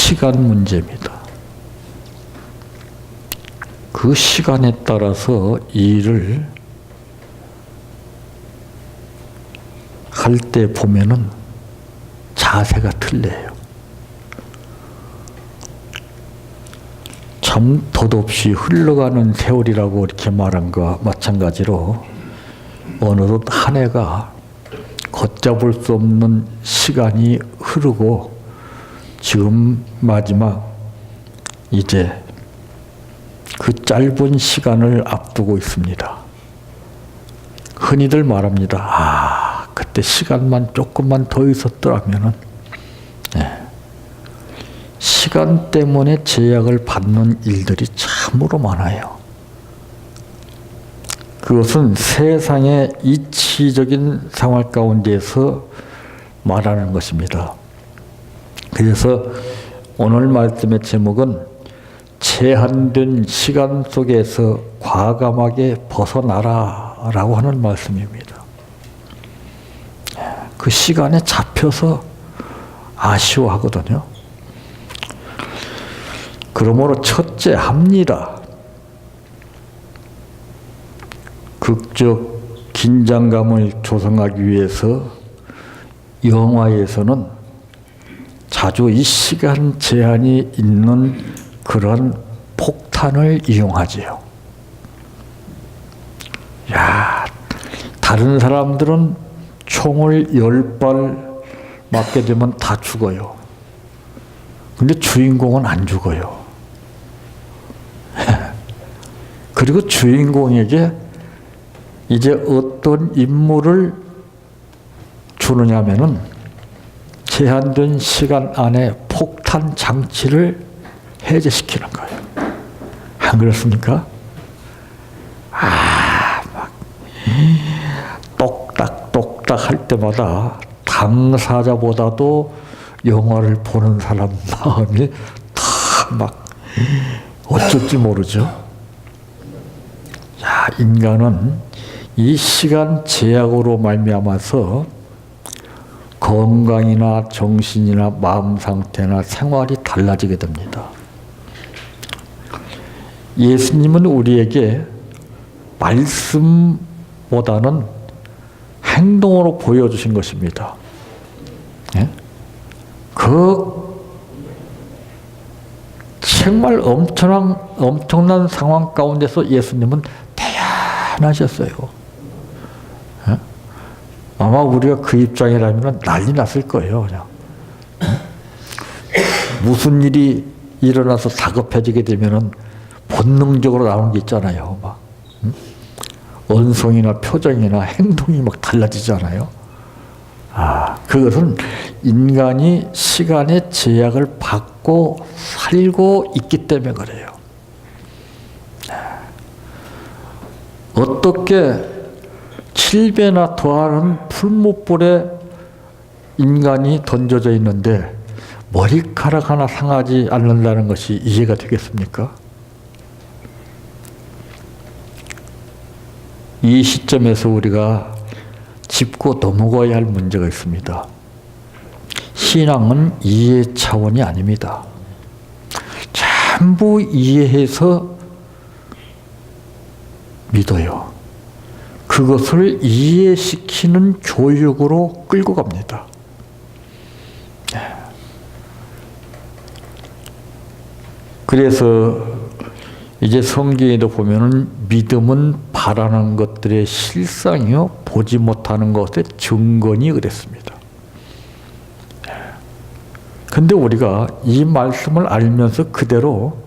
시간 문제입니다. 그 시간에 따라서 일을 할 때 보면은 자세가 틀려요. 참 덧없이 흘러가는 세월이라고 이렇게 말한 것과 마찬가지로 어느덧 한 해가 걷잡을 수 없는 시간이 흐르고 지금 마지막 이제 그 짧은 시간을 앞두고 있습니다. 흔히들 말합니다. 그때 시간만 조금만 더 있었더라면은, 시간 때문에 제약을 받는 일들이 참으로 많아요. 그것은 세상의 이치적인 생활 가운데서 말하는 것입니다. 그래서 오늘 말씀의 제목은 제한된 시간 속에서 과감하게 벗어나라 라고 하는 말씀입니다. 그 시간에 잡혀서 아쉬워하거든요. 그러므로 첫째 합니다. 극적 긴장감을 조성하기 위해서 영화에서는 자주 이 시간 제한이 있는 그런 폭탄을 이용하지요. 다른 사람들은 총을 10발 맞게 되면 다 죽어요. 근데 주인공은 안 죽어요. 그리고 주인공에게 이제 어떤 임무를 주느냐면은 제한된 시간 안에 폭탄 장치를 해제시키는 거예요. 안 그렇습니까? 막 똑딱똑딱 할 때마다 당사자보다도 영화를 보는 사람 마음이 다 막 어쩔지 모르죠. 인간은 이 시간 제약으로 말미암아서 건강이나 정신이나 마음 상태나 생활이 달라지게 됩니다. 예수님은 우리에게 말씀보다는 행동으로 보여주신 것입니다. 정말 엄청난 상황 가운데서 예수님은 대안하셨어요. 아마 우리가 그 입장이라면 난리 났을 거예요. 그냥. 무슨 일이 일어나서 다급해지게 되면은 본능적으로 나오는 게 있잖아요. 막 언성이나 표정이나 행동이 막 달라지잖아요. 그것은 인간이 시간의 제약을 받고 살고 있기 때문에 그래요. 어떻게 7배나 더하는 풀무불에 인간이 던져져 있는데 머리카락 하나 상하지 않는다는 것이 이해가 되겠습니까? 이 시점에서 우리가 짚고 넘어가야 할 문제가 있습니다. 신앙은 이해 차원이 아닙니다. 전부 이해해서 믿어요. 그것을 이해시키는 교육으로 끌고 갑니다. 그래서 이제 성경에도 보면은 믿음은 바라는 것들의 실상이요 보지 못하는 것의 증거니 그랬습니다. 근데 우리가 이 말씀을 알면서 그대로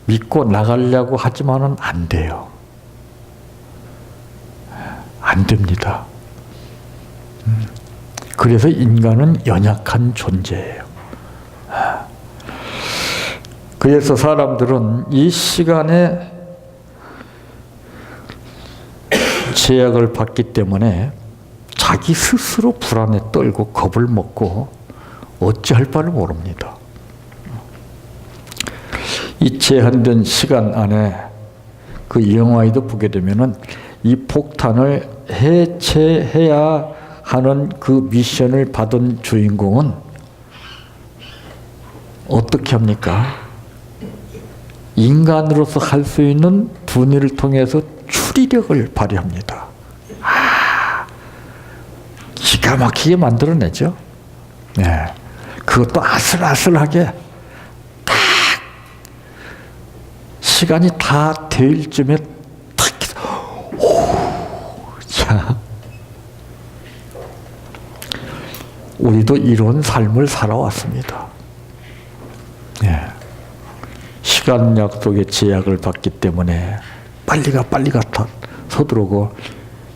믿고 나가려고 하지만은 안 돼요. 안 됩니다. 그래서 인간은 연약한 존재예요. 그래서 사람들은 이 시간에 제약을 받기 때문에 자기 스스로 불안에 떨고 겁을 먹고 어찌할 바를 모릅니다. 이 제한된 시간 안에 그 영화에도 보게 되면은 이 폭탄을 해체해야 하는 그 미션을 받은 주인공은 어떻게 합니까? 인간으로서 할 수 있는 분의를 통해서 추리력을 발휘합니다. 기가 막히게 만들어내죠. 네. 그것도 아슬아슬하게 딱 시간이 다 될 쯤에 탁 자, 우리도 이런 삶을 살아왔습니다. 네. 시간 약속의 제약을 받기 때문에 빨리 가 서두르고,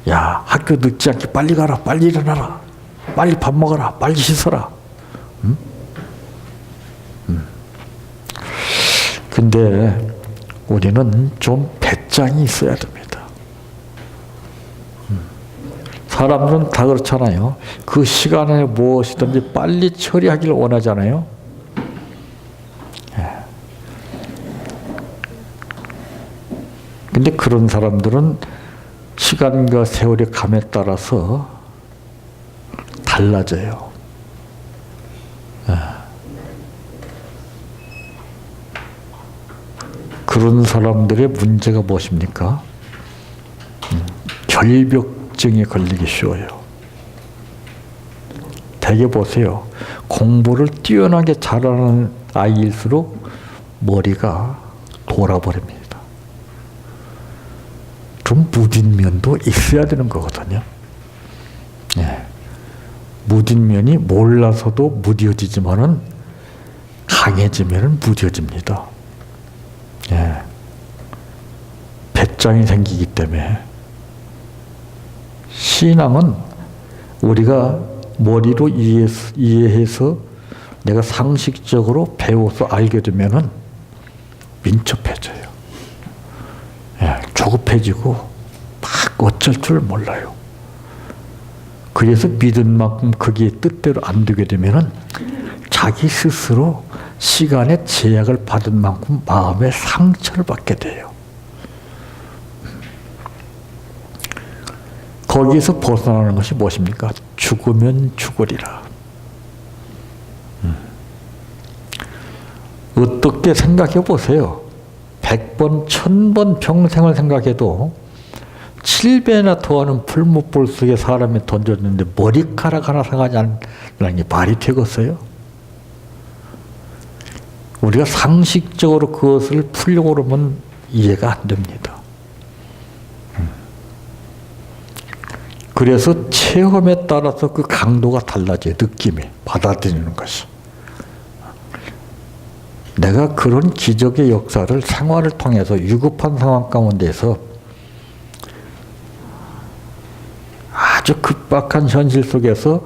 야, 학교 늦지 않게 빨리 가라, 빨리 일어나라, 빨리 밥 먹어라, 빨리 씻어라. 근데 우리는 좀 배짱이 있어야 됩니다. 사람들은 다 그렇잖아요. 그 시간에 무엇이든지 빨리 처리하기를 원하잖아요. 근데 그런 사람들은 시간과 세월의 감에 따라서 달라져요. 그런 사람들의 문제가 무엇입니까? 결벽증에 걸리기 쉬워요. 대개 보세요. 공부를 뛰어나게 잘하는 아이일수록 머리가 돌아버립니다. 좀 무딘 면도 있어야 되는 거거든요. 네. 무딘 면이 몰라서도 무뎌지지만은 강해지면은 무뎌집니다. 네. 배짱이 생기기 때문에 신앙은 우리가 머리로 이해해서 내가 상식적으로 배워서 알게 되면은 민첩해져요. 예, 조급해지고 막 어쩔 줄 몰라요. 그래서 믿은 만큼 그게 뜻대로 안 되게 되면은 자기 스스로 시간의 제약을 받은 만큼 마음의 상처를 받게 돼요. 거기에서 벗어나는 것이 무엇입니까? 죽으면 죽으리라. 어떻게 생각해 보세요. 100번, 1000번 평생을 생각해도 7배나 더하는 풀무불 속에 사람이 던졌는데 머리카락 하나 상하지 않는 게 말이 되겠어요? 우리가 상식적으로 그것을 풀려고 그러면 이해가 안 됩니다. 그래서 체험에 따라서 그 강도가 달라져요. 느낌이, 받아들이는 것이. 내가 그런 기적의 역사를 생활을 통해서 위급한 상황 가운데서 아주 급박한 현실 속에서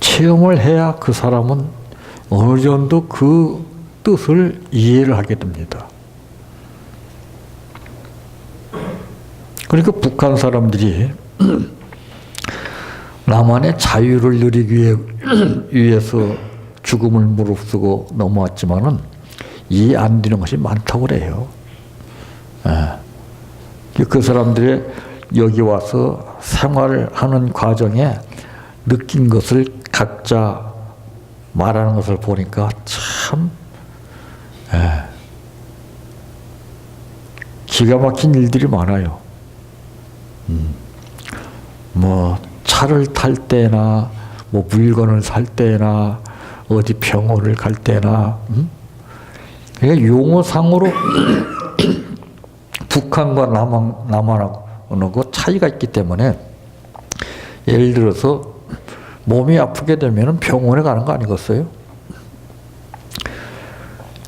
체험을 해야 그 사람은 어느 정도 그 뜻을 이해를 하게 됩니다. 그러니까 북한 사람들이 남한의 자유를 누리기 위해서 죽음을 무릅쓰고 넘어왔지만은 이해 안 되는 것이 많다고 그래요. 그 사람들이 여기 와서 생활을 하는 과정에 느낀 것을 각자 말하는 것을 보니까 참 기가 막힌 일들이 많아요. 뭐 차를 탈 때나 뭐 물건을 살 때나 어디 병원을 갈 때나 그러니까 용어상으로 북한과 남한하고 차이가 있기 때문에 예를 들어서 몸이 아프게 되면 병원에 가는 거 아니겠어요?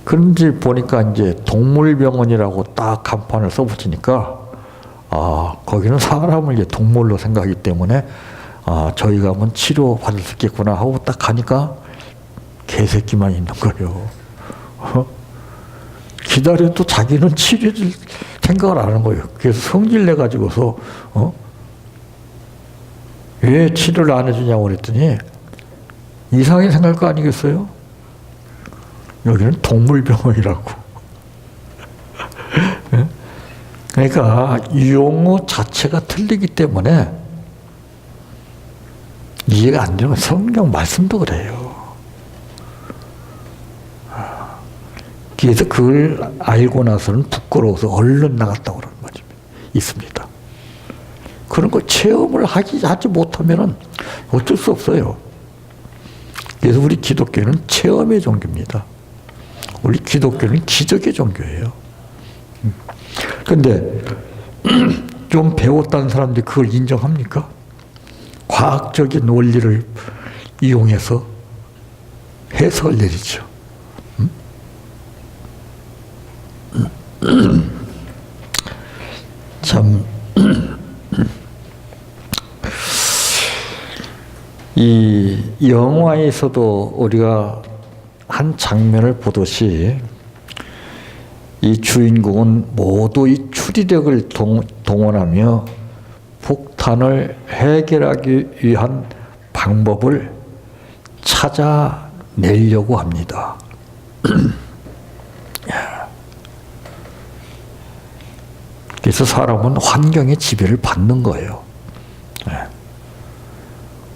그런지 보니까 이제 동물병원이라고 딱 간판을 써붙이니까 거기는 사람을 이제 동물로 생각하기 때문에 저희가 한번 치료 받을 수 있겠구나 하고 딱 가니까 개새끼만 있는 거예요. 기다려도 자기는 치료를 생각을 안 하는 거예요. 그래서 성질 내가지고서 왜 치료를 안 해주냐고 그랬더니 이상하게 생각할 거 아니겠어요? 여기는 동물병원이라고. 그러니까 용어 자체가 틀리기 때문에 이해가 안 되는 성경 말씀도 그래요. 그래서 그걸 알고 나서는 부끄러워서 얼른 나갔다고 그러는 거죠. 있습니다. 그런 거 체험을 하지 못하면 어쩔 수 없어요. 그래서 우리 기독교는 체험의 종교입니다. 우리 기독교는 기적의 종교예요. 그런데 좀 배웠다는 사람들이 그걸 인정합니까? 과학적인 원리를 이용해서 해석을 내리죠. 참, 이 영화에서도 우리가 한 장면을 보듯이 이 주인공은 모두 이 추리력을 동원하며 폭탄을 해결하기 위한 방법을 찾아내려고 합니다. 그래서 사람은 환경의 지배를 받는 거예요.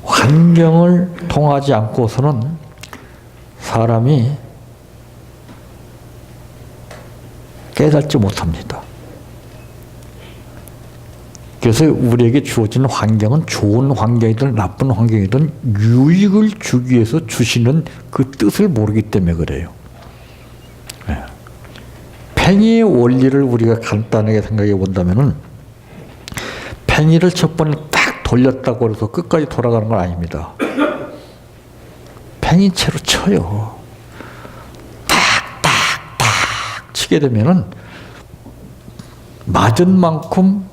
환경을 통하지 않고서는 사람이 깨닫지 못합니다. 그래서 우리에게 주어진 환경은 좋은 환경이든 나쁜 환경이든 유익을 주기 위해서 주시는 그 뜻을 모르기 때문에 그래요. 팽이의 원리를 우리가 간단하게 생각해 본다면은 팽이를 첫 번에 딱 돌렸다고 해서 끝까지 돌아가는 건 아닙니다. 팽이채로 쳐요. 탁탁탁 치게 되면은 맞은 만큼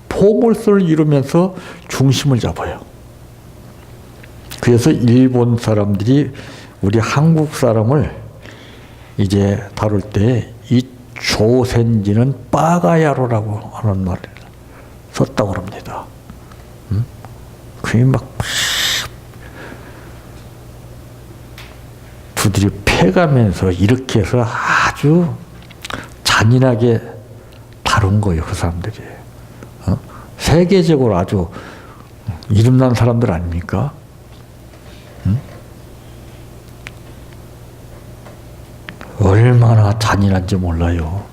포물선을 이루면서 중심을 잡아요. 그래서 일본 사람들이 우리 한국 사람을 이제 다룰 때 이 조센지는 빠가야로라고 하는 말을 썼다고 합니다. 그게 막 두드려 패가면서 이렇게 해서 아주 잔인하게 다룬 거예요, 그 사람들이. 세계적으로 아주 이름난 사람들 아닙니까? 얼마나 잔인한지 몰라요.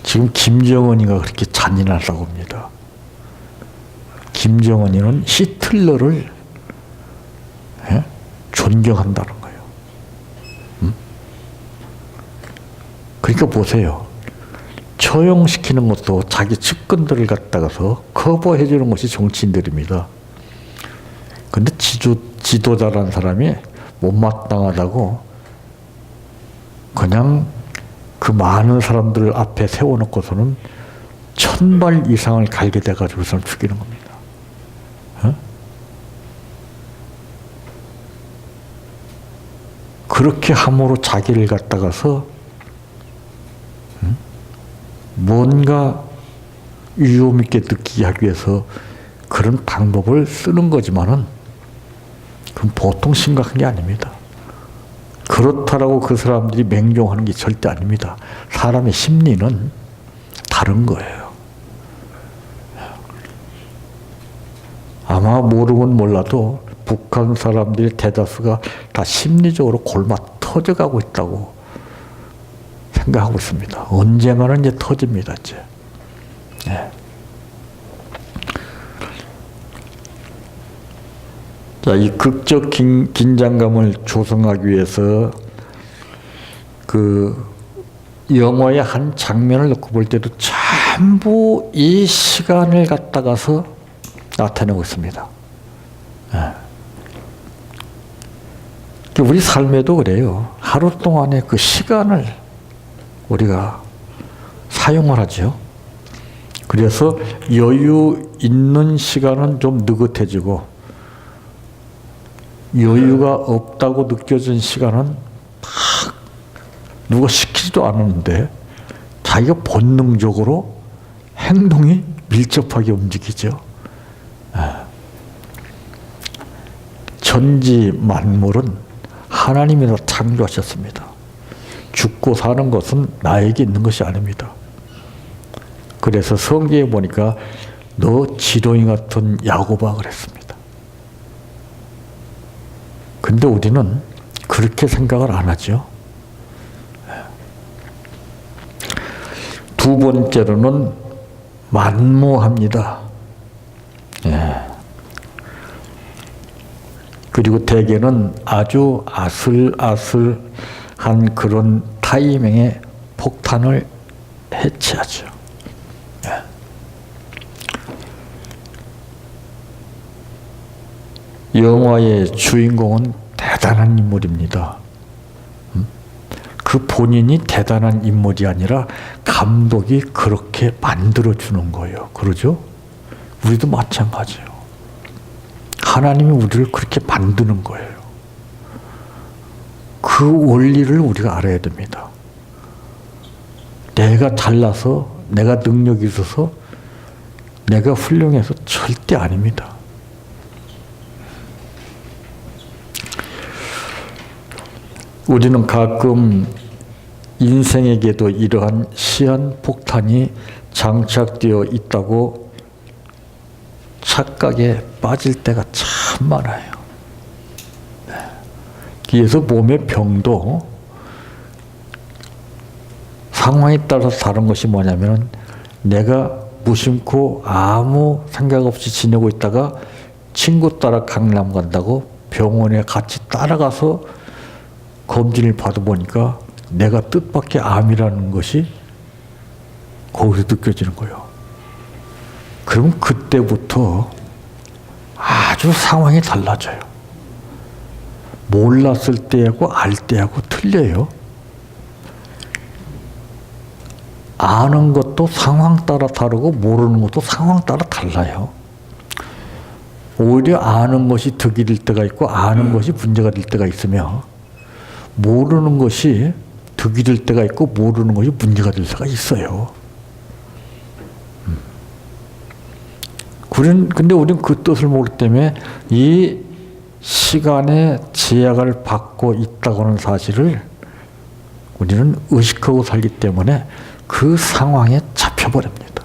지금 김정은이가 그렇게 잔인하다고 합니다. 김정은이는 히틀러를 존경한다는 거예요. 그러니까 보세요. 처형시키는 것도 자기 측근들을 갖다가서 커버해 주는 것이 정치인들입니다. 근데 지도자라는 사람이 못마땅하다고 그냥 그 많은 사람들 앞에 세워놓고서는 1000발 이상을 갈게 돼가지고서는 죽이는 겁니다. 그렇게 함으로 자기를 갖다가서 뭔가 위험 있게 느끼게 하기 위해서 그런 방법을 쓰는 거지만은 그건 보통 심각한 게 아닙니다. 그렇다라고 그 사람들이 맹종하는 게 절대 아닙니다. 사람의 심리는 다른 거예요. 아마 모르면 몰라도 북한 사람들의 대다수가 다 심리적으로 골마 터져가고 있다고 생각하고 있습니다. 언젠가는 이제 터집니다, 이제. 네. 자, 이 극적 긴장감을 조성하기 위해서 그 영화의 한 장면을 놓고 볼 때도 전부 이 시간을 갖다가서 나타내고 있습니다. 네. 우리 삶에도 그래요. 하루 동안의 그 시간을 우리가 사용을 하죠. 그래서 여유 있는 시간은 좀 느긋해지고 여유가 없다고 느껴진 시간은 막 누가 시키지도 않았는데 자기가 본능적으로 행동이 밀접하게 움직이죠. 천지 만물은 하나님이 다 창조하셨습니다. 죽고 사는 것은 나에게 있는 것이 아닙니다. 그래서 성경에 보니까 너 지렁이 같은 야곱아 그랬습니다. 근데 우리는 그렇게 생각을 안 하죠. 두 번째로는 만무합니다. 예. 그리고 대개는 아주 아슬아슬한 그런 타이밍에 폭탄을 해치하죠. 예. 영화의 주인공은 대단한 인물입니다. 그 본인이 대단한 인물이 아니라 감독이 그렇게 만들어주는 거예요. 그러죠? 우리도 마찬가지예요. 하나님이 우리를 그렇게 만드는 거예요. 그 원리를 우리가 알아야 됩니다. 내가 잘나서, 내가 능력이 있어서, 내가 훌륭해서 절대 아닙니다. 우리는 가끔 인생에게도 이러한 시한폭탄이 장착되어 있다고 착각에 빠질 때가 참 많아요. 그래서 몸의 병도 상황에 따라서 다른 것이 뭐냐면, 내가 무심코 아무 생각 없이 지내고 있다가 친구 따라 강남 간다고 병원에 같이 따라가서 검진을 받아보니까 내가 뜻밖의 암이라는 것이 거기서 느껴지는 거예요. 그럼 그때부터 아주 상황이 달라져요. 몰랐을 때하고 알 때하고 틀려요. 아는 것도 상황 따라 다르고 모르는 것도 상황 따라 달라요. 오히려 아는 것이 득이 될 때가 있고 아는 것이 문제가 될 때가 있으며, 모르는 것이 득이 될 때가 있고 모르는 것이 문제가 될 때가 있어요. 근데 우리는 그 뜻을 모르기 때문에 이 시간의 제약을 받고 있다고 하는 사실을 우리는 의식하고 살기 때문에 그 상황에 잡혀버립니다.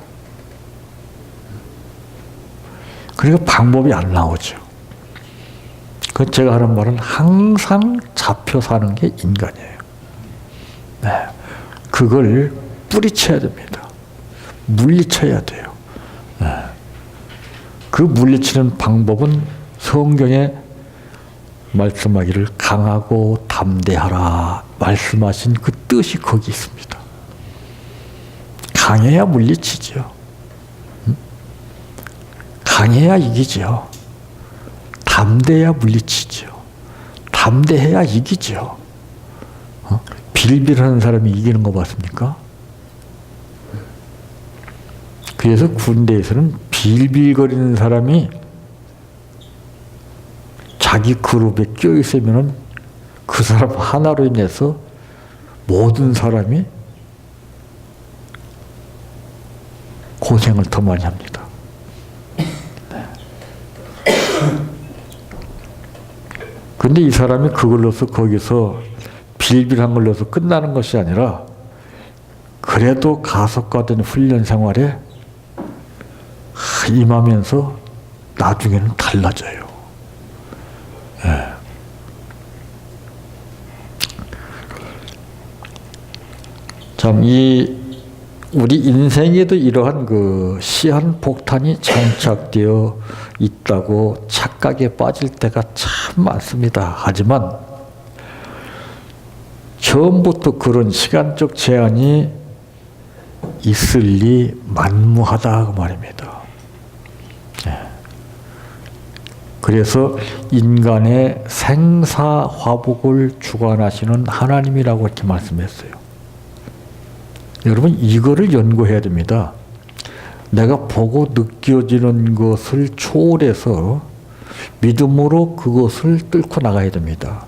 그러니까 방법이 안 나오죠. 그 제가 하는 말은 항상 잡혀 사는 게 인간이에요. 네. 그걸 뿌리쳐야 됩니다. 물리쳐야 돼요. 네. 그 물리치는 방법은 성경에 말씀하기를 강하고 담대하라 말씀하신 그 뜻이 거기 있습니다. 강해야 물리치죠. 강해야 이기죠. 담대해야 물리치죠. 담대해야 이기죠. 빌빌하는 사람이 이기는 거 봤습니까? 그래서 군대에서는 빌빌거리는 사람이 자기 그룹에 껴있으면 그 사람 하나로 인해서 모든 사람이 고생을 더 많이 합니다. 근데 이 사람이 그걸로서 거기서 빌빌한 걸로서 끝나는 것이 아니라, 그래도 가속화된 훈련 생활에 임하면서 나중에는 달라져요. 예. 참, 우리 인생에도 이러한 그 시한폭탄이 장착되어 있다고 착각에 빠질 때가 참 많습니다. 하지만 처음부터 그런 시간적 제한이 있을 리 만무하다 그 말입니다. 그래서 인간의 생사화복을 주관하시는 하나님이라고 이렇게 말씀했어요. 여러분, 이거를 연구해야 됩니다. 내가 보고 느껴지는 것을 초월해서 믿음으로 그것을 뚫고 나가야 됩니다.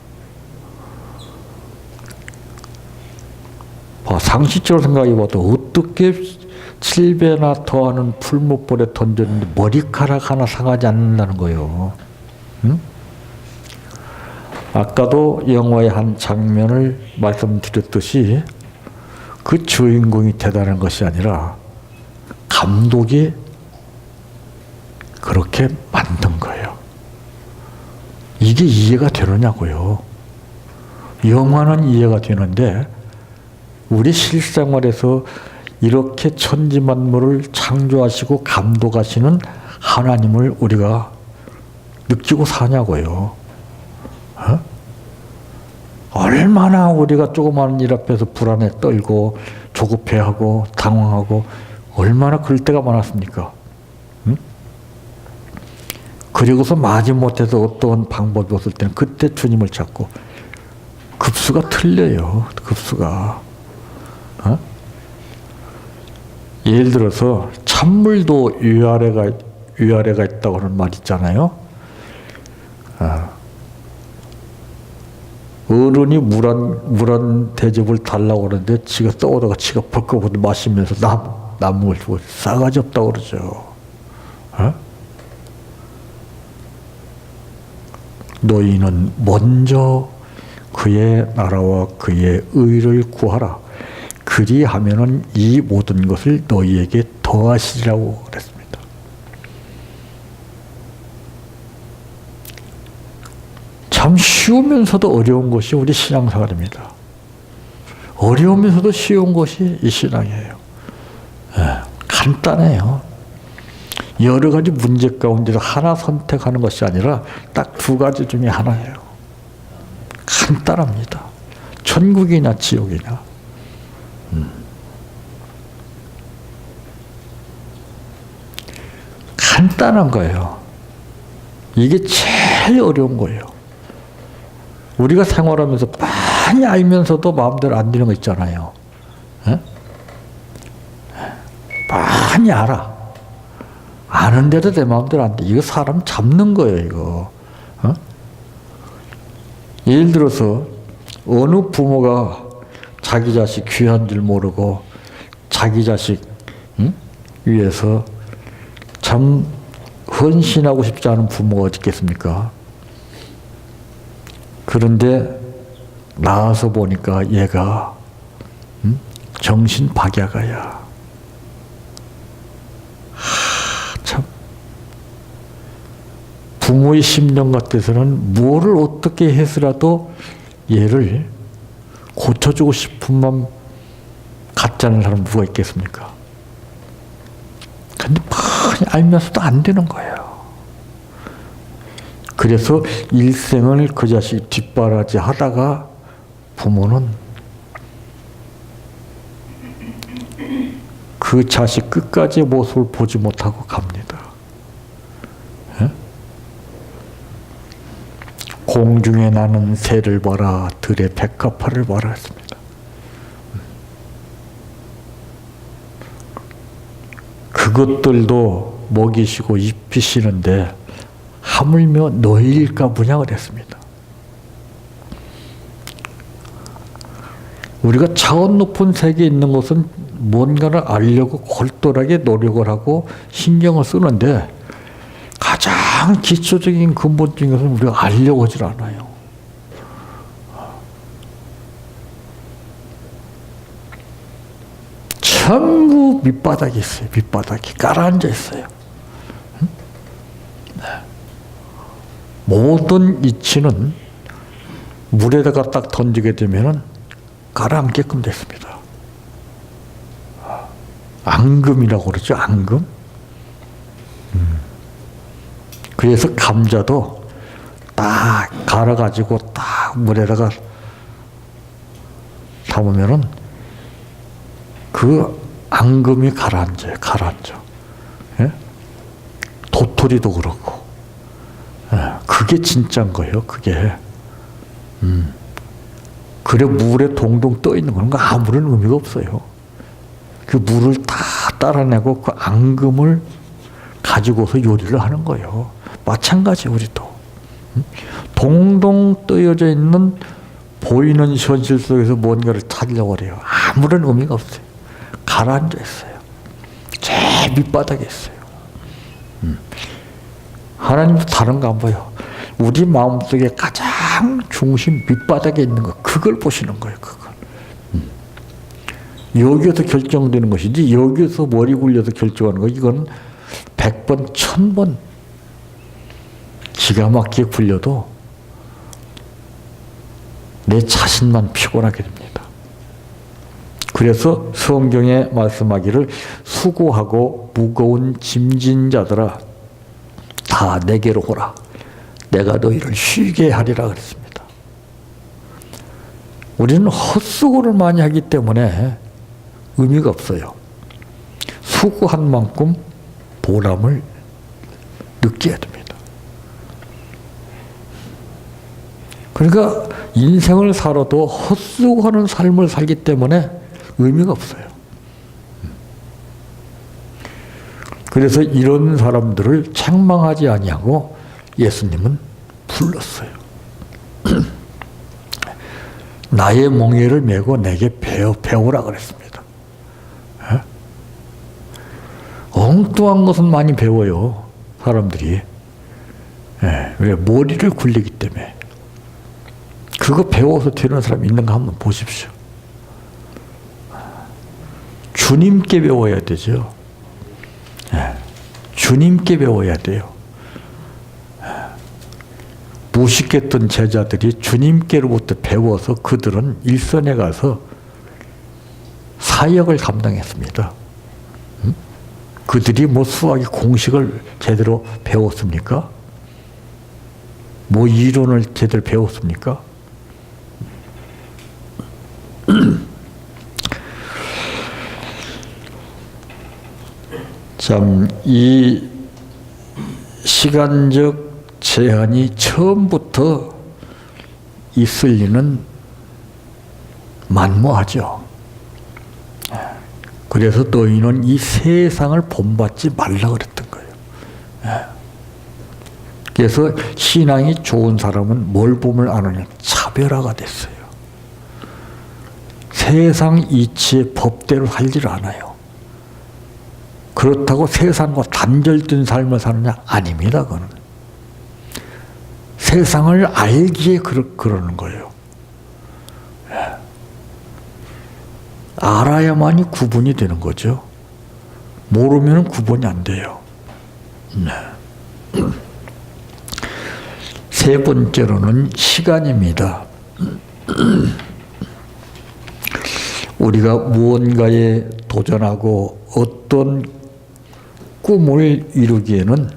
상식적으로 생각해봐도 어떻게 7배나 더하는 풀무불에 던졌는데 머리카락 하나 상하지 않는다는 거예요. 응? 아까도 영화의 한 장면을 말씀드렸듯이 그 주인공이 대단한 것이 아니라 감독이 그렇게 만든 거예요. 이게 이해가 되느냐고요. 영화는 이해가 되는데 우리 실생활에서 이렇게 천지만물을 창조하시고 감독하시는 하나님을 우리가 느끼고 사냐고요. 어? 얼마나 우리가 조그마한 일 앞에서 불안에 떨고 조급해하고 당황하고 얼마나 그럴 때가 많았습니까? 응? 그리고서 마지못해서 어떤 방법이 없을 때는 그때 주님을 찾고 급수가 틀려요. 급수가. 어? 예를 들어서 찬물도 위아래가 있다고 하는 말 있잖아요. 어른이 물 한 대접을 달라고 그러는데 지가 떠오다가 지가 벌컥 마시면서 남을 주고 싸가지 없다고 그러죠. 어? 너희는 먼저 그의 나라와 그의 의를 구하라. 그리하면은 이 모든 것을 너희에게 더하시리라고 그랬습니다. 참 쉬우면서도 어려운 것이 우리 신앙생활입니다. 어려우면서도 쉬운 것이 이 신앙이에요. 간단해요. 여러 가지 문제 가운데서 하나 선택하는 것이 아니라 딱 두 가지 중에 하나예요. 간단합니다. 천국이냐 지옥이냐. 간단한 거예요. 이게 제일 어려운 거예요. 우리가 생활하면서 많이 알면서도 마음대로 안 되는 거 있잖아요. 에? 많이 알아. 아는데도 내 마음대로 안 돼. 이거 사람 잡는 거예요, 이거. 어? 예를 들어서 어느 부모가 자기 자식 귀한 줄 모르고 자기 자식 위해서 참 헌신하고 싶지 않은 부모가 어디 있겠습니까? 그런데 나와서 보니까 얘가 정신박약아야. 참 부모의 심령 같아서는 뭐를 어떻게 해서라도 얘를 고쳐주고 싶은 마음 갖지 않은 사람 누가 있겠습니까? 근데 많이 알면서도 안 되는 거예요. 그래서 일생을 그 자식 뒷바라지 하다가 부모는 그 자식 끝까지 모습을 보지 못하고 갑니다. 예? 공중에 나는 새를 봐라, 들의 백합화를 봐라 했습니다. 그것들도 먹이시고 입히시는데 하물며 너희일까 보냐 그랬습니다. 우리가 차원 높은 세계에 있는 것은 뭔가를 알려고 골똘하게 노력을 하고 신경을 쓰는데 가장 기초적인 근본적인 것은 우리가 알려고 하질 않아요. 전부 밑바닥에 있어요. 밑바닥에 깔아앉아 있어요. 모든 이치는 물에다가 딱 던지게 되면은 가라앉게끔 됐습니다. 앙금이라고 그러죠. 앙금. 그래서 감자도 딱 갈아가지고 딱 물에다가 담으면은 그 앙금이 가라앉아요. 가라앉아. 예? 도토리도 그렇고. 예. 그게 진짜인 거예요. 그게. 그래 물에 동동 떠 있는 거는 아무런 의미가 없어요. 그 물을 다 따라내고 그 앙금을 가지고서 요리를 하는 거예요. 마찬가지 우리도. 동동 떠여져 있는 보이는 현실 속에서 뭔가를 찾으려고 그래요. 아무런 의미가 없어요. 가라앉아 있어요. 제일 밑바닥에 있어요. 하나님도 다른 거 안 봐요. 우리 마음속에 가장 중심 밑바닥에 있는 거, 그걸 보시는 거예요. 그걸. 여기에서 결정되는 것이지 여기에서 머리 굴려서 결정하는 거, 이건 100번, 1000번 기가 막히게 굴려도 내 자신만 피곤하게 됩니다. 그래서 성경에 말씀하기를 수고하고 무거운 짐진 자들아 다 내게로 오라. 내가 너희를 쉬게 하리라 그랬습니다. 우리는 헛수고를 많이 하기 때문에 의미가 없어요. 수고한 만큼 보람을 느껴야 됩니다. 그러니까 인생을 살아도 헛수고하는 삶을 살기 때문에 의미가 없어요. 그래서 이런 사람들을 책망하지 아니하고 예수님은 불렀어요. 나의 멍에를 메고 내게 배우라 그랬습니다. 에? 엉뚱한 것은 많이 배워요. 사람들이. 예, 왜? 머리를 굴리기 때문에. 그거 배워서 되는 사람 있는가 한번 보십시오. 주님께 배워야 되죠. 예, 주님께 배워야 돼요. 무식했던 제자들이 주님께로부터 배워서 그들은 일선에 가서 사역을 감당했습니다. 그들이 뭐 수학의 공식을 제대로 배웠습니까? 뭐 이론을 제대로 배웠습니까? 참, 이 시간적 제한이 처음부터 있을 리는 만무하죠. 그래서 너희는 이 세상을 본받지 말라 그랬던 거예요. 그래서 신앙이 좋은 사람은 뭘 보면 아느냐? 차별화가 됐어요. 세상 이치의 법대로 살지를 않아요. 그렇다고 세상과 단절된 삶을 사느냐? 아닙니다. 그거는. 세상을 알기에 그러는 거예요. 알아야만이 구분이 되는 거죠. 모르면 구분이 안 돼요. 네. 세 번째로는 시간입니다. 우리가 무언가에 도전하고 어떤 꿈을 이루기에는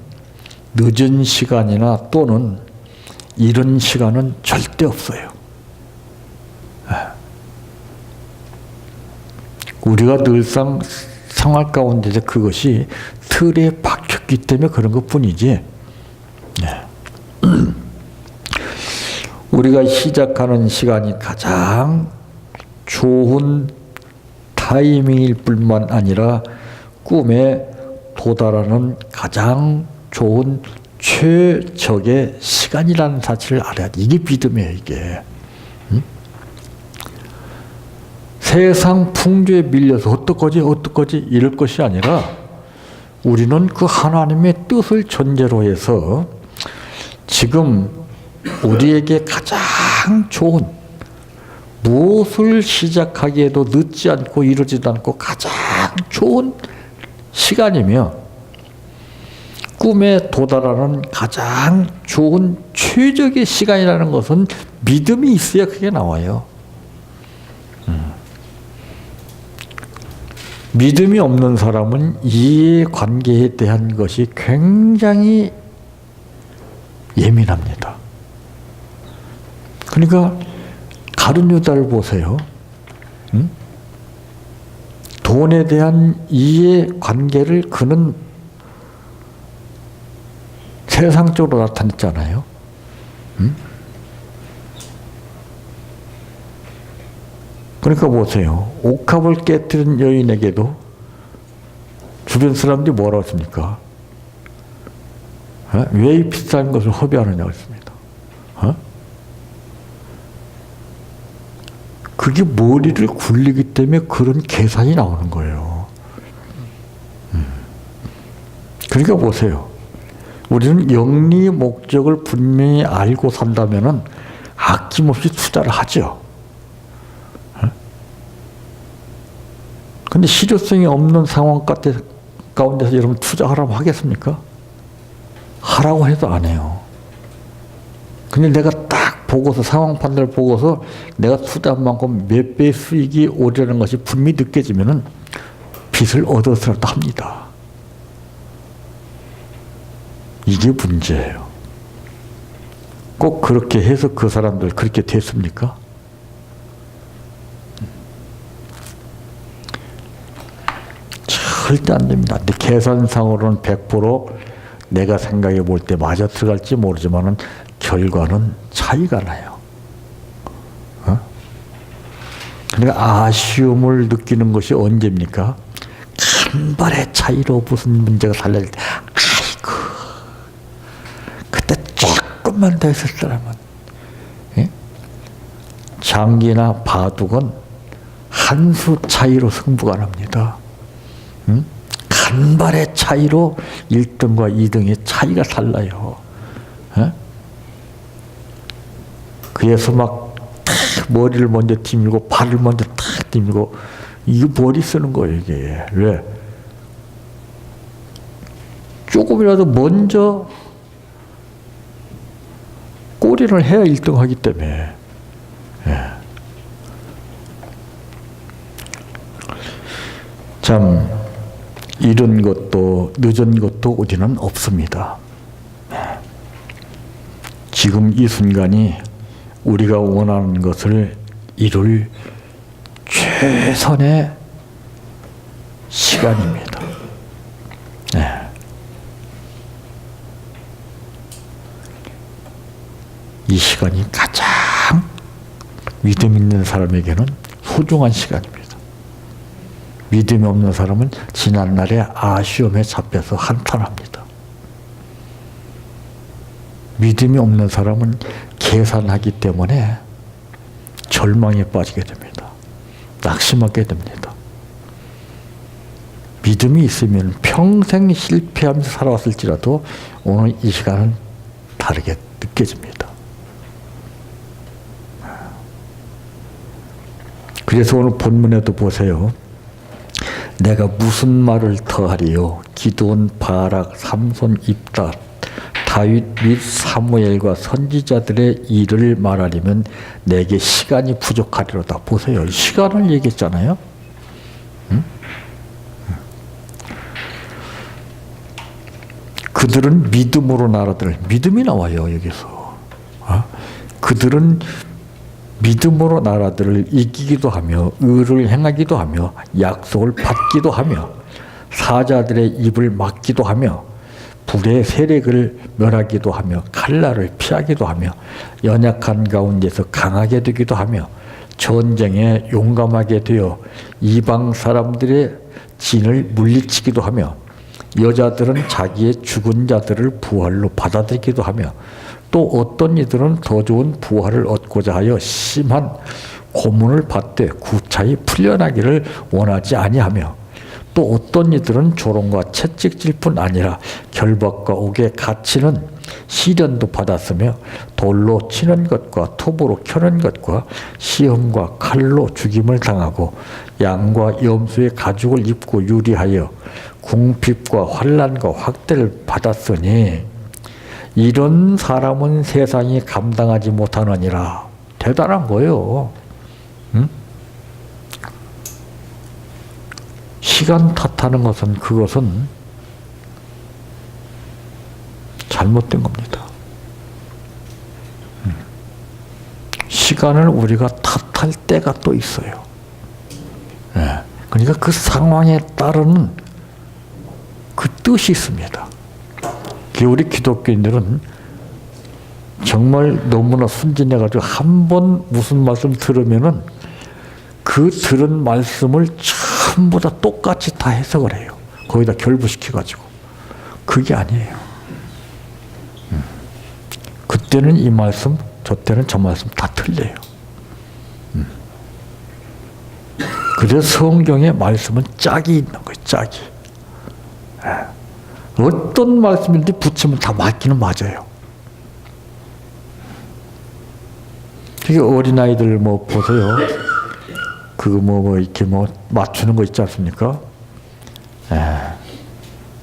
늦은 시간이나 또는 이런 시간은 절대 없어요. 우리가 늘상 생활 가운데서 그것이 틀에 박혔기 때문에 그런 것뿐이지. 우리가 시작하는 시간이 가장 좋은 타이밍일 뿐만 아니라 꿈에 도달하는 가장 좋은 최적의 시간이라는 사실을 알아야 돼. 이게 믿음이에요, 이게. 세상 풍조에 밀려서 어떡하지 이럴 것이 아니라 우리는 그 하나님의 뜻을 전제로 해서 지금 우리에게 가장 좋은 무엇을 시작하기에도 늦지 않고 이르지도 않고 가장 좋은 시간이며 꿈에 도달하는 가장 좋은 최적의 시간이라는 것은 믿음이 있어야 그게 나와요. 믿음이 없는 사람은 이해관계에 대한 것이 굉장히 예민합니다. 그러니까 가룟 유다를 보세요. 돈에 대한 이해관계를 그는 세상적으로 나타냈잖아요. 그러니까 보세요. 옥합을 깨뜨린 여인에게도 주변 사람들이 뭐라고 했습니까? 왜 이 비싼 것을 허비하느냐고 했습니다. 그게 머리를 굴리기 때문에 그런 계산이 나오는 거예요. 그러니까 보세요. 우리는 영리 목적을 분명히 알고 산다면은 아낌없이 투자를 하죠. 근데 실효성이 없는 상황 가운데서 여러분 투자하라고 하겠습니까? 하라고 해도 안 해요. 근데 내가 딱 보고서, 상황 판단을 보고서 내가 투자한 만큼 몇 배 수익이 오리라는 것이 분명히 느껴지면은 빚을 얻어서라도 합니다. 이게 문제예요. 꼭 그렇게 해서 그 사람들 그렇게 됐습니까? 절대 안 됩니다. 근데 계산상으로는 100% 내가 생각해 볼 때 맞아 들어갈지 모르지만은 결과는 차이가 나요. 그러니까 아쉬움을 느끼는 것이 언제입니까? 간발의 차이로 무슨 문제가 달라질 때, 아이고, 그때 조금만 더 했었더라면. 예? 장기나 바둑은 한 수 차이로 승부가 납니다. 간발의 차이로 1등과 2등의 차이가 달라요. 예? 그래서 막 머리를 먼저 뒤밀고 발을 먼저 탁 뒤밀고 이거 머리 쓰는 거예요. 이게 왜? 조금이라도 먼저 꼬리를 해야 1등 하기 때문에. 예. 참 이른 것도 늦은 것도 우리는 없습니다. 지금 이 순간이 우리가 원하는 것을 이룰 최선의 시간입니다. 네. 이 시간이 가장 믿음 있는 사람에게는 소중한 시간입니다. 믿음이 없는 사람은 지난날의 아쉬움에 잡혀서 한탄합니다. 믿음이 없는 사람은 계산하기 때문에 절망에 빠지게 됩니다. 낙심하게 됩니다. 믿음이 있으면 평생 실패하면서 살아왔을지라도 오늘 이 시간은 다르게 느껴집니다. 그래서 오늘 본문에도 보세요. 내가 무슨 말을 더하리요? 기드온, 바락, 삼손, 입다, 다윗 및 사무엘과 선지자들의 일을 말하려면 내게 시간이 부족하리로다. 보세요. 시간을 얘기했잖아요. 응? 그들은 믿음으로 나라들을, 믿음이 나와요 여기서. 그들은 믿음으로 나라들을 이기기도 하며 의를 행하기도 하며 약속을 받기도 하며 사자들의 입을 막기도 하며 불의 세력을 멸하기도 하며 칼날을 피하기도 하며 연약한 가운데서 강하게 되기도 하며 전쟁에 용감하게 되어 이방 사람들의 진을 물리치기도 하며 여자들은 자기의 죽은 자들을 부활로 받아들이기도 하며 또 어떤 이들은 더 좋은 부활을 얻고자 하여 심한 고문을 받되 구차히 풀려나기를 원하지 아니하며 또 어떤 이들은 조롱과 채찍질 뿐 아니라 결박과 옥에 갇히는 시련도 받았으며 돌로 치는 것과 톱으로 켜는 것과 시험과 칼로 죽임을 당하고 양과 염소의 가죽을 입고 유리하여 궁핍과 환난과 확대를 받았으니 이런 사람은 세상이 감당하지 못하느니라. 대단한 거예요. 응? 시간 탓하는 것은 그것은 잘못된 겁니다. 시간을 우리가 탓할 때가 또 있어요. 네. 그러니까 그 상황에 따른 그 뜻이 있습니다. 우리 기독교인들은 정말 너무나 순진해가지고 한 번 무슨 말씀 들으면은 그 들은 말씀을 전부 다 똑같이 다 해석을 해요. 거기다 결부시켜가지고. 그게 아니에요. 그때는 이 말씀, 저 때는 저 말씀 다 틀려요. 그래서 성경의 말씀은 짝이 있는 거예요. 짝이. 어떤 말씀인지 붙이면 다 맞기는 맞아요. 그게 어린아이들 뭐 보세요. 그거 이렇게 맞추는 거 있지 않습니까?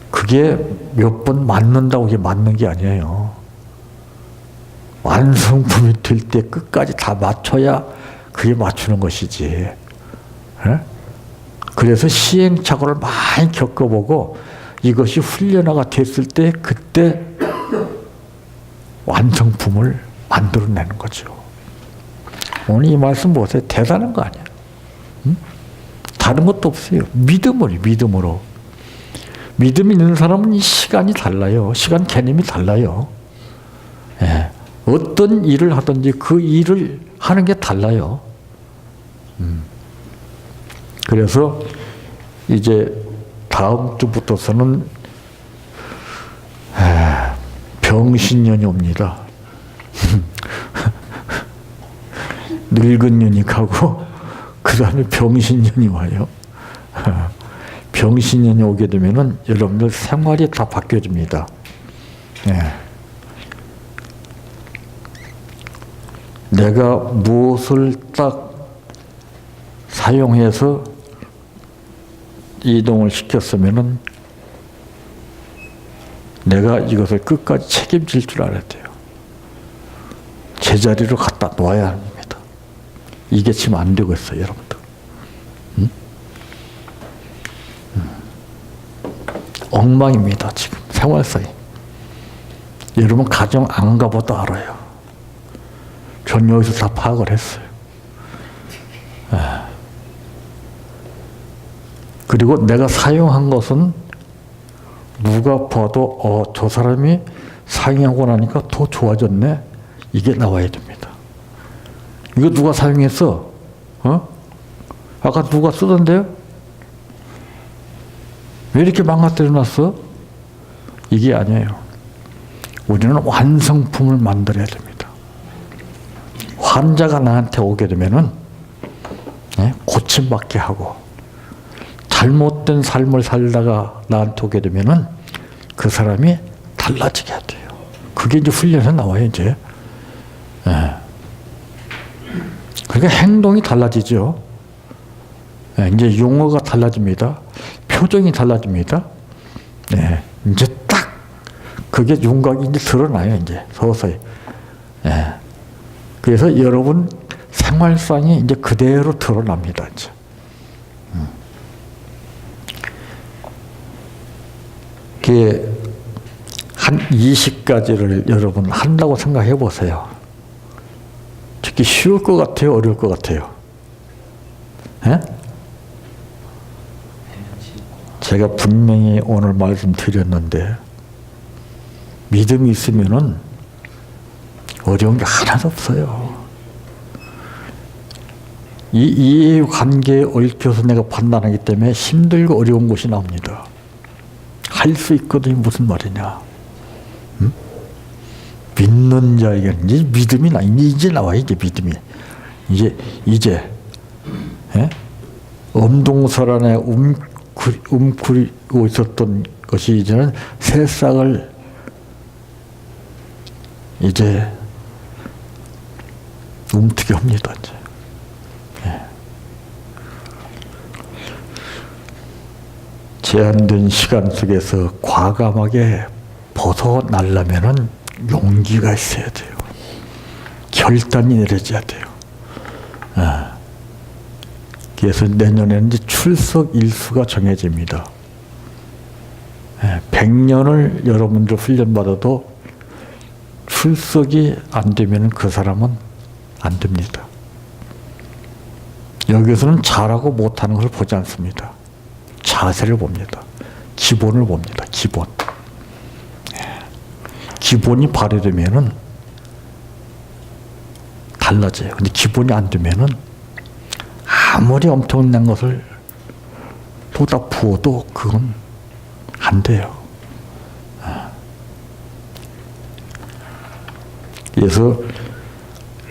그게 몇 번 맞는다고 이게 맞는 게 아니에요. 완성품이 될 때 끝까지 다 맞춰야 그게 맞추는 것이지. 에? 그래서 시행착오를 많이 겪어보고 이것이 훈련화가 됐을 때 그때 완성품을 만들어내는 거죠. 오늘 이 말씀 보세요. 대단한 거 아니야. 응? 다른 것도 없어요. 믿음으로. 믿음이 있는 사람은 이 시간이 달라요. 시간 개념이 달라요. 예. 어떤 일을 하든지 그 일을 하는 게 달라요. 그래서 이제 다음 주부터서는 병신년이 옵니다. 늙은 년이 가고 그 다음에 병신년이 와요. 병신년이 오게 되면은 여러분들 생활이 다 바뀌어집니다. 예. 내가 무엇을 딱 사용해서 이동을 시켰으면은 내가 이것을 끝까지 책임질 줄 알아야 돼요. 제자리로 갖다 놓아야 합니다. 이게 지금 안 되고 있어요, 여러분들. 엉망입니다, 지금 생활상이. 여러분 가정 안 가봐도 알아요. 전 여기서 다 파악을 했어요. 그리고 내가 사용한 것은 누가 봐도 저 사람이 사용하고 나니까 더 좋아졌네. 이게 나와야 됩니다. 이거 누가 사용했어? 아까 누가 쓰던데요? 왜 이렇게 망가뜨려놨어? 이게 아니에요. 우리는 완성품을 만들어야 됩니다. 환자가 나한테 오게 되면은 고침받게 하고 잘못된 삶을 살다가 나한테 오게 되면은 그 사람이 달라지게 해야 돼요. 그게 이제 훈련에 나와요, 이제. 그러니까 행동이 달라지죠. 이제 용어가 달라집니다. 표정이 달라집니다. 네. 이제 딱 그게 윤곽이 이제 드러나요, 이제 서서히. 그래서 여러분 생활상이 이제 그대로 드러납니다, 이제. 그게 한 20가지를 여러분 한다고 생각해 보세요. 특히 쉬울 것 같아요, 어려울 것 같아요? 제가 분명히 오늘 말씀드렸는데 믿음이 있으면은 어려운 게 하나도 없어요. 이 이해관계에 얽혀서 내가 판단하기 때문에 힘들고 어려운 것이 나옵니다. 할 수 있거든요. 무슨 말이냐. 믿는 자에게는 이제 믿음이 이제 나와요. 이제 믿음이. 이제 엄동설 안에 움크리고 있었던 것이 이제는 새싹을 이제 움트게 합니다. 이제. 제한된 시간 속에서 과감하게 벗어나려면은 용기가 있어야 돼요. 결단이 내려져야 돼요. 그래서 내년에는 이제 출석 일수가 정해집니다. 100년을 여러분들 훈련받아도 출석이 안 되면 그 사람은 안 됩니다. 여기서는 잘하고 못하는 것을 보지 않습니다. 자세를 봅니다. 기본을 봅니다. 기본. 기본이 발휘되면은 달라져요. 근데 기본이 안 되면은 아무리 엄청난 것을 쏟아 부어도 그건 안 돼요. 그래서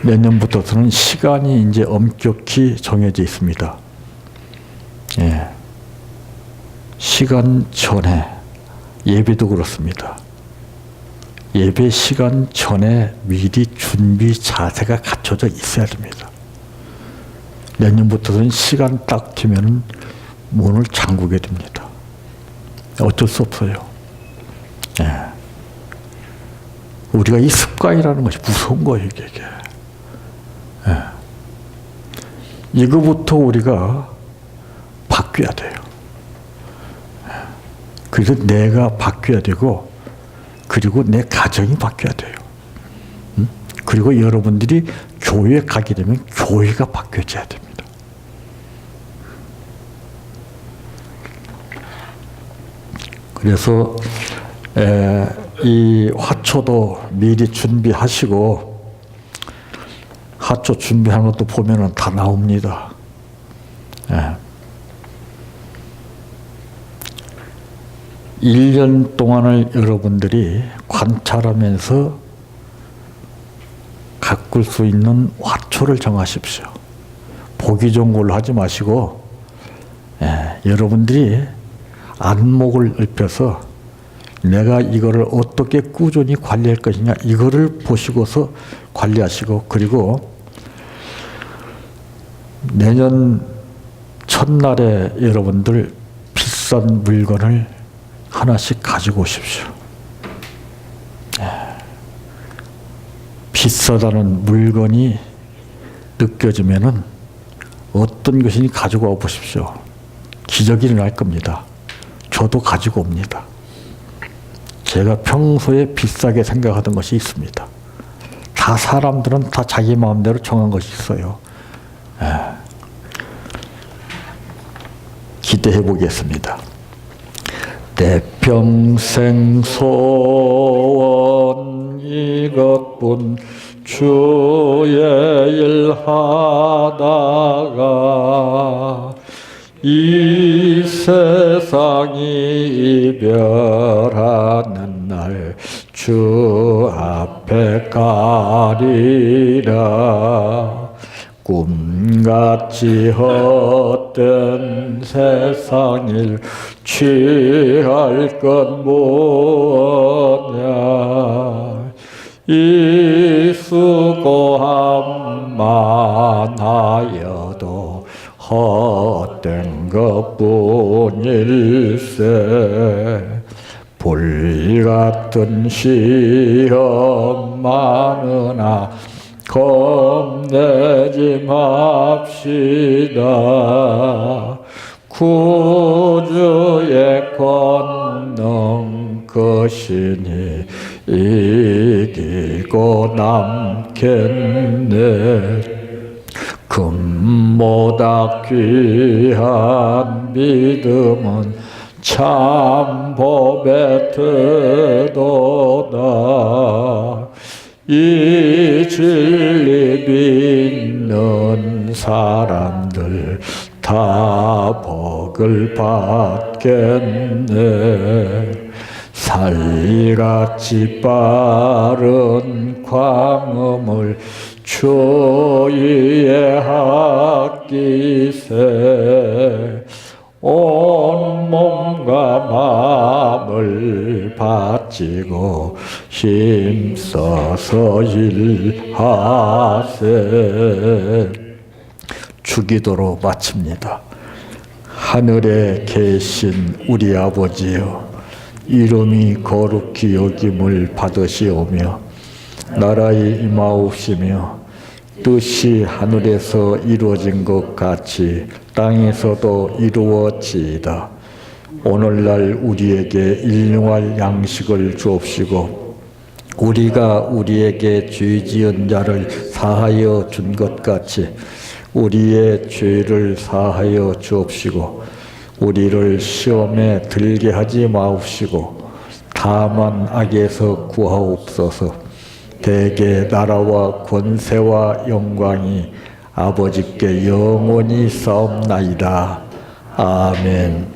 내년부터는 시간이 이제 엄격히 정해져 있습니다. 시간 전에 예배도 그렇습니다. 예배 시간 전에 미리 준비 자세가 갖춰져 있어야 됩니다. 내년부터는 시간 딱 되면 문을 잠그게 됩니다. 어쩔 수 없어요. 우리가 이 습관이라는 것이 무서운 거예요, 이게. 예. 이거부터 우리가 바뀌어야 돼요. 예. 그래서 내가 바뀌어야 되고, 그리고 내 가정이 바뀌어야 돼요. 그리고 여러분들이 교회 가게 되면 교회가 바뀌어져야 됩니다. 그래서 이 화초도 미리 준비하시고, 화초 준비하는 것도 보면은 다 나옵니다. 예. 1년 동안을 여러분들이 관찰하면서 가꿀 수 있는 화초를 정하십시오. 보기 좋은 걸로 하지 마시고, 여러분들이 안목을 넓혀서 내가 이거를 어떻게 꾸준히 관리할 것이냐, 이거를 보시고서 관리하시고, 그리고 내년 첫날에 여러분들 비싼 물건을 하나씩 가지고 오십시오. 비싸다는 물건이 느껴지면은 어떤 것이니 가지고 와 보십시오. 기적이 일어날 겁니다. 저도 가지고 옵니다. 제가 평소에 비싸게 생각하던 것이 있습니다. 다 사람들은 다 자기 마음대로 정한 것이 있어요. 기대해 보겠습니다. 내 평생 소원 이것뿐 주의 일 하다가 이 세상이 이별하는 날 주 앞에 가리라. 꿈같이 헛된 세상일 취할 것 뭐냐. 이 수고함만 하여도 헛된 것뿐일세. 불같은 시험 많으나 겁내지 맙시다. 구주의 권능 것이니 이기고 남겠네. 금보다 귀한 믿음은 참 법에 드도다. 이 진리 믿는 사람들 다 복을 받겠네. 살같이 빠른 광음을 주위에 하기세. 온 몸과 마음을 바치고 힘써서 일하세. 주기도로 마칩니다. 하늘에 계신 우리 아버지여, 이름이 거룩히 여김을 받으시오며 나라의 임하옵시며 뜻이 하늘에서 이루어진 것 같이 땅에서도 이루어지이다. 오늘날 우리에게 일용할 양식을 주옵시고 우리가 우리에게 죄 지은 자를 사하여 준 것 같이 우리의 죄를 사하여 주옵시고 우리를 시험에 들게 하지 마옵시고 다만 악에서 구하옵소서. 대개 나라와 권세와 영광이 아버지께 영원히 싸움나이다. 아멘.